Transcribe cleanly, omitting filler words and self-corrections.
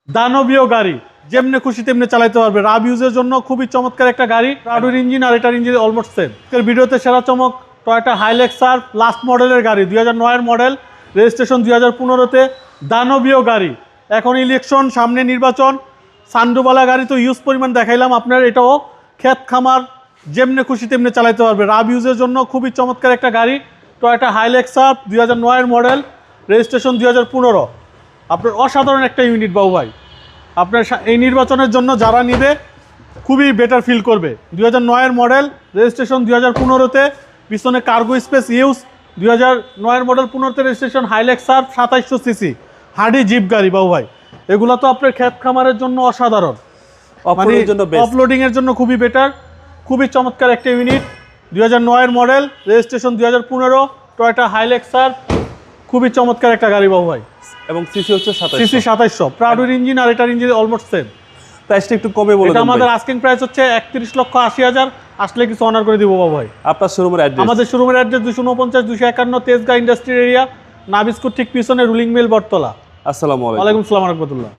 দানবীয় গাড়ি, যেমনি খুশি তেমনি চালাতে পারবে। রাব ইউজের জন্য খুবই চমৎকার একটা গাড়ি। প্রাডোর ইঞ্জিন আর এটার ইঞ্জিন অলমোস্ট সেম। ভিডিওতে সেরা চমক টয়োটা হাইলেক্সার লাস্ট মডেলের গাড়ি, 2009-এর মডেল, রেজিস্ট্রেশন 2015-তে। দানবীয় গাড়ি, এখন ইলেকশন, সামনে নির্বাচন, সান্ডুবালা গাড়ি তো ইউজ পরিমাণ দেখাইলাম আপনার। এটাও ক্ষেত খামার যেমনি খুশি তেমনি চালাতে পারবে। রাব ইউজের জন্য খুবই চমৎকার একটা গাড়ি, টয়োটা হাইলেক্সার 2009-এর মডেল, রেজিস্ট্রেশন 2015। আপনার অসাধারণ একটা ইউনিট বাবু ভাই। আপনার এই নির্বাচনের জন্য যারা নিবে খুবই বেটার ফিল করবে। 2009-এর মডেল, রেজিস্ট্রেশন 2015-তে, পিছনে কার্গো স্পেস ইউজ। 2009-এর মডেল, 15-তে রেজিস্ট্রেশন, হাইলেক্সার 2700 সিসি হার্ডি জিপ গাড়ি বাবু ভাই। এগুলো তো আপনার ক্ষেত খামারের জন্য অসাধারণ, অফলোডিংয়ের জন্য খুবই বেটার, খুবই চমৎকার একটা ইউনিট। 2009-এর মডেল, রেজিস্ট্রেশন 2015, টয়োটা হাইলেক্সার, খুবই চমৎকার একটা গাড়ি বাবু ভাই। এবং সিসি হচ্ছে 2700। প্রাডোর ইঞ্জিন আর এটার ইঞ্জিন অলমোস্ট সেম। প্রাইসটা একটু কমে বলে এটা আমাদের আস্কিং প্রাইস হচ্ছে 31,80,000। আসলে কিছু অনার করে দিব বাবু ভাই। আপনার শোরুমের অ্যাড্রেস? আমাদের শোরুমের অ্যাড্রেস 249-251 তেজগাঁ ইন্ডাস্ট্রিয়াল এরিয়া, নাবিস্কুর ঠিক পিছনে রুলিং মিল বটতলা। আসসালামু আলাইকুম। ওয়ালাইকুম আসসালাম ওয়া রাহমাতুল্লাহ।